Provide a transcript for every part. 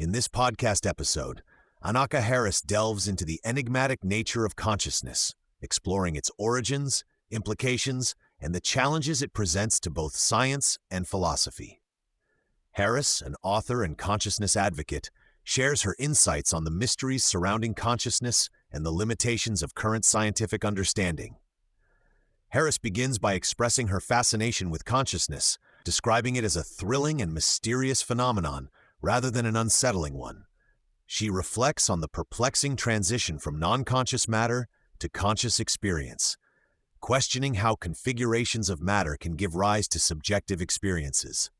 In this podcast episode, Annaka Harris delves into the enigmatic nature of consciousness, exploring its origins, implications, and the challenges it presents to both science and philosophy. Harris, an author and consciousness advocate, shares her insights on the mysteries surrounding consciousness and the limitations of current scientific understanding. Harris begins by expressing her fascination with consciousness, describing it as a thrilling and mysterious phenomenon rather than an unsettling one. She reflects on the perplexing transition from non-conscious matter to conscious experience, questioning how configurations of matter can give rise to subjective experiences.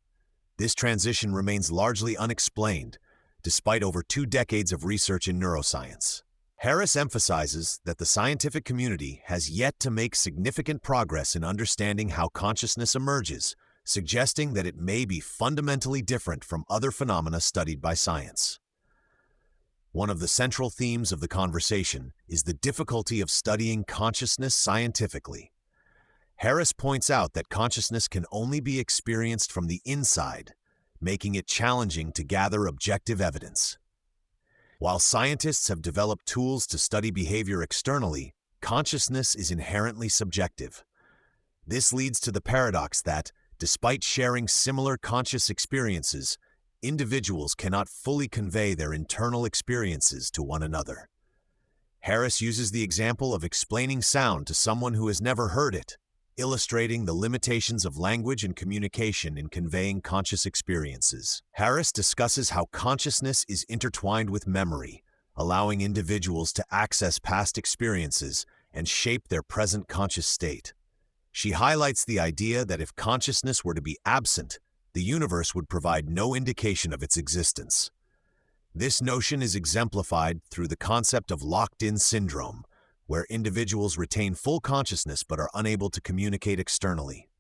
This transition remains largely unexplained, despite over 2 decades of research in neuroscience. Harris emphasizes that the scientific community has yet to make significant progress in understanding how consciousness emerges, suggesting that it may be fundamentally different from other phenomena studied by science. One of the central themes of the conversation is the difficulty of studying consciousness scientifically. Harris points out that consciousness can only be experienced from the inside, making it challenging to gather objective evidence. While scientists have developed tools to study behavior externally, consciousness is inherently subjective. This leads to the paradox that, despite sharing similar conscious experiences, individuals cannot fully convey their internal experiences to one another. Harris uses the example of explaining sound to someone who has never heard it, illustrating the limitations of language and communication in conveying conscious experiences. Harris discusses how consciousness is intertwined with memory, allowing individuals to access past experiences and shape their present conscious state. She highlights the idea that if consciousness were to be absent, the universe would provide no indication of its existence. This notion is exemplified through the concept of locked-in syndrome, where individuals retain full consciousness but are unable to communicate externally.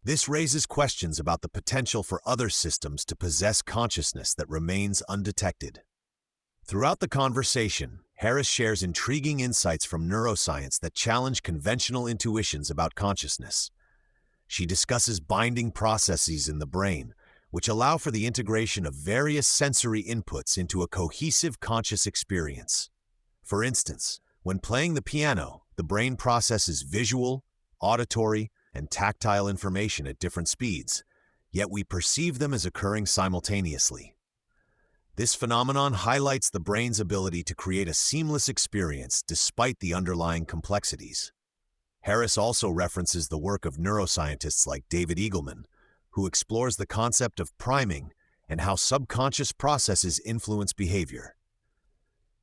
This raises questions about the potential for other systems to possess consciousness that remains undetected. Throughout the conversation, Harris shares intriguing insights from neuroscience that challenge conventional intuitions about consciousness. She discusses binding processes in the brain, which allow for the integration of various sensory inputs into a cohesive conscious experience. For instance, when playing the piano, the brain processes visual, auditory, and tactile information at different speeds, yet we perceive them as occurring simultaneously. This phenomenon highlights the brain's ability to create a seamless experience despite the underlying complexities. Harris also references the work of neuroscientists like David Eagleman, who explores the concept of priming and how subconscious processes influence behavior.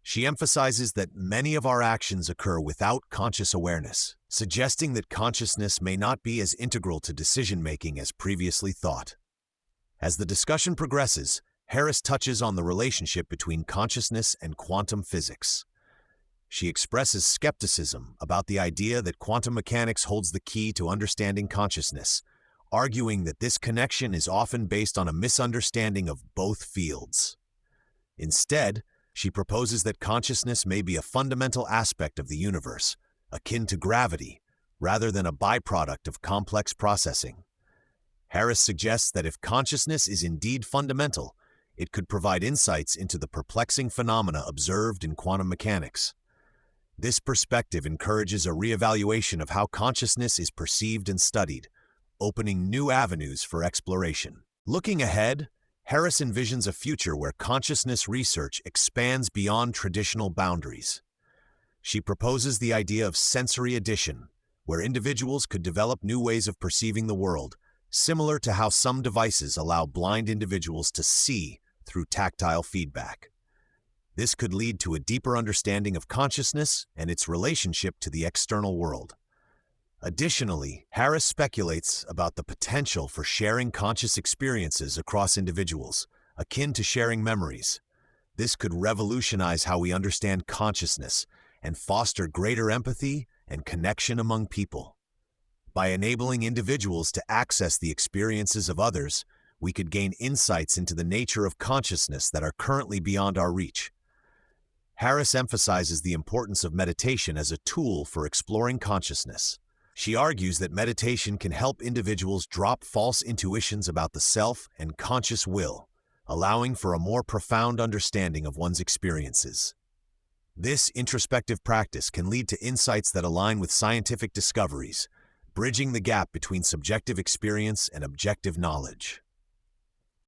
She emphasizes that many of our actions occur without conscious awareness, suggesting that consciousness may not be as integral to decision-making as previously thought. As the discussion progresses, Harris touches on the relationship between consciousness and quantum physics. She expresses skepticism about the idea that quantum mechanics holds the key to understanding consciousness, arguing that this connection is often based on a misunderstanding of both fields. Instead, she proposes that consciousness may be a fundamental aspect of the universe, akin to gravity, rather than a byproduct of complex processing. Harris suggests that if consciousness is indeed fundamental, it could provide insights into the perplexing phenomena observed in quantum mechanics. This perspective encourages a reevaluation of how consciousness is perceived and studied, opening new avenues for exploration. Looking ahead, Harris envisions a future where consciousness research expands beyond traditional boundaries. She proposes the idea of sensory addition, where individuals could develop new ways of perceiving the world, similar to how some devices allow blind individuals to see through tactile feedback. This could lead to a deeper understanding of consciousness and its relationship to the external world. Additionally, Harris speculates about the potential for sharing conscious experiences across individuals, akin to sharing memories. This could revolutionize how we understand consciousness and foster greater empathy and connection among people. By enabling individuals to access the experiences of others, we could gain insights into the nature of consciousness that are currently beyond our reach. Harris emphasizes the importance of meditation as a tool for exploring consciousness. She argues that meditation can help individuals drop false intuitions about the self and conscious will, allowing for a more profound understanding of one's experiences. This introspective practice can lead to insights that align with scientific discoveries, bridging the gap between subjective experience and objective knowledge.